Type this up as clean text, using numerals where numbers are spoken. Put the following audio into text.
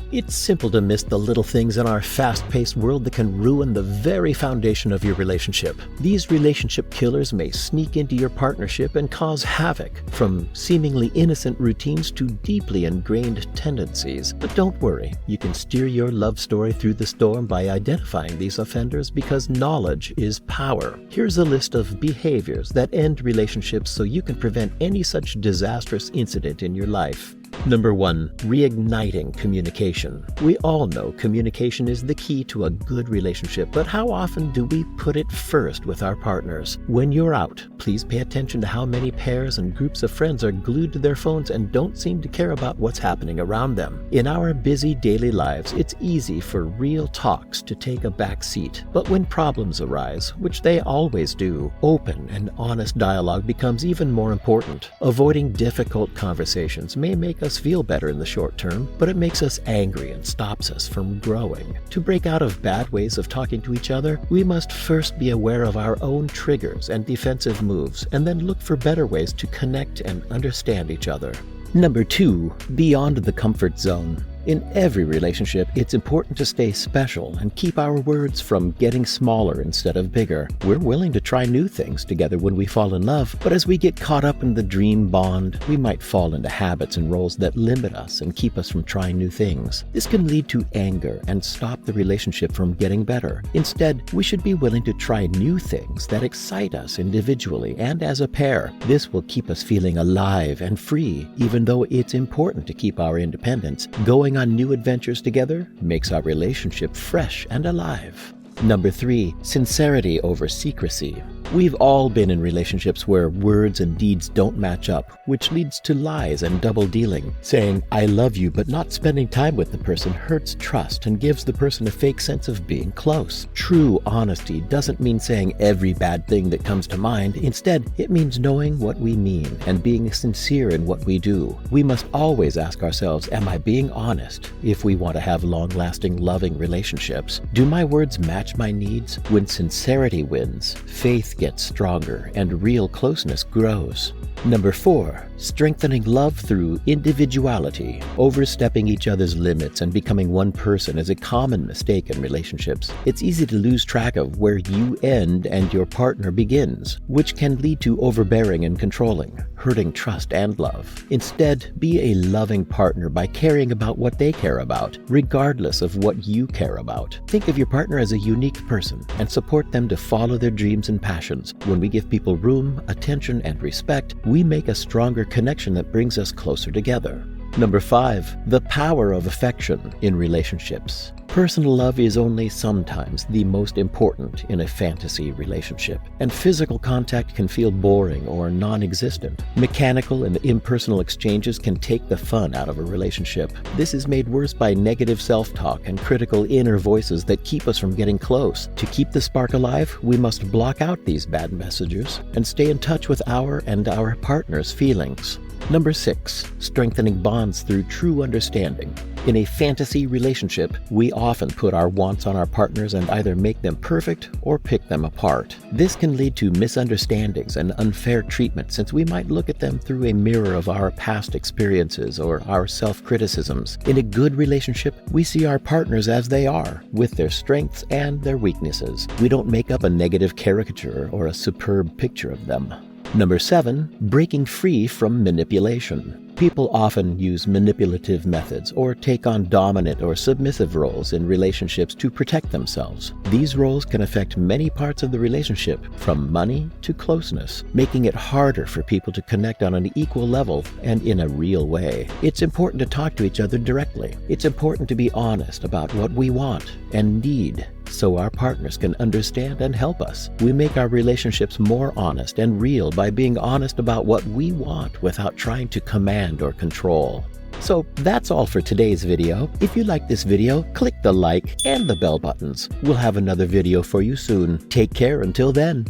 It's simple to miss the little things in our fast-paced world that can ruin the very foundation of your relationship. These relationship killers may sneak into your partnership and cause havoc, from seemingly innocent routines to deeply ingrained tendencies. But don't worry, you can steer your love story through the storm by identifying these offenders, because knowledge is power. Here's a list of behaviors that end relationships so you can prevent any such disastrous incident in your life. Number 1. Reigniting communication. We all know communication is the key to a good relationship, but how often do we put it first with our partners? When you're out, please pay attention to how many pairs and groups of friends are glued to their phones and don't seem to care about what's happening around them. In our busy daily lives, it's easy for real talks to take a back seat. But when problems arise, which they always do, open and honest dialogue becomes even more important. Avoiding difficult conversations may make us feel better in the short term, but it makes us angry and stops us from growing. To break out of bad ways of talking to each other, we must first be aware of our own triggers and defensive moves, and then look for better ways to connect and understand each other. Number 2. Beyond the comfort zone. In every relationship, it's important to stay special and keep our words from getting smaller instead of bigger. We're willing to try new things together when we fall in love, but as we get caught up in the dream bond, we might fall into habits and roles that limit us and keep us from trying new things. This can lead to anger and stop the relationship from getting better. Instead, we should be willing to try new things that excite us individually and as a pair. This will keep us feeling alive and free, even though it's important to keep our independence. Going on new adventures together makes our relationship fresh and alive. Number 3. Sincerity over secrecy. We've all been in relationships where words and deeds don't match up, which leads to lies and double dealing. Saying, "I love you," but not spending time with the person hurts trust and gives the person a fake sense of being close. True honesty doesn't mean saying every bad thing that comes to mind. Instead, it means knowing what we mean and being sincere in what we do. We must always ask ourselves, am I being honest? If we want to have long-lasting, loving relationships, do my words match my needs? When sincerity wins, faith gets stronger and real closeness grows. Number 4. Strengthening love through individuality. Overstepping each other's limits and becoming one person is a common mistake in relationships. It's easy to lose track of where you end and your partner begins, which can lead to overbearing and controlling, hurting trust and love. Instead, be a loving partner by caring about what they care about, regardless of what you care about. Think of your partner as a unique person and support them to follow their dreams and passions. When we give people room, attention, and respect, we make a stronger connection that brings us closer together. Number 5. The power of affection in relationships. Personal love is only sometimes the most important in a fantasy relationship, and physical contact can feel boring or non-existent. Mechanical and impersonal exchanges can take the fun out of a relationship. This is made worse by negative self-talk and critical inner voices that keep us from getting close. To keep the spark alive, we must block out these bad messages and stay in touch with our and our partner's feelings. Number 6. Strengthening bonds through true understanding. In a fantasy relationship, we often put our wants on our partners and either make them perfect or pick them apart. This can lead to misunderstandings and unfair treatment, since we might look at them through a mirror of our past experiences or our self-criticisms. In a good relationship, we see our partners as they are, with their strengths and their weaknesses. We don't make up a negative caricature or a superb picture of them. Number 7. Breaking free from manipulation. People often use manipulative methods or take on dominant or submissive roles in relationships to protect themselves. These roles can affect many parts of the relationship, from money to closeness, making it harder for people to connect on an equal level and in a real way. It's important to talk to each other directly. It's important to be honest about what we want and need, so our partners can understand and help us. We make our relationships more honest and real by being honest about what we want without trying to command or control. So that's all for today's video. If you like this video, click the like and the bell buttons. We'll have another video for you soon. Take care until then.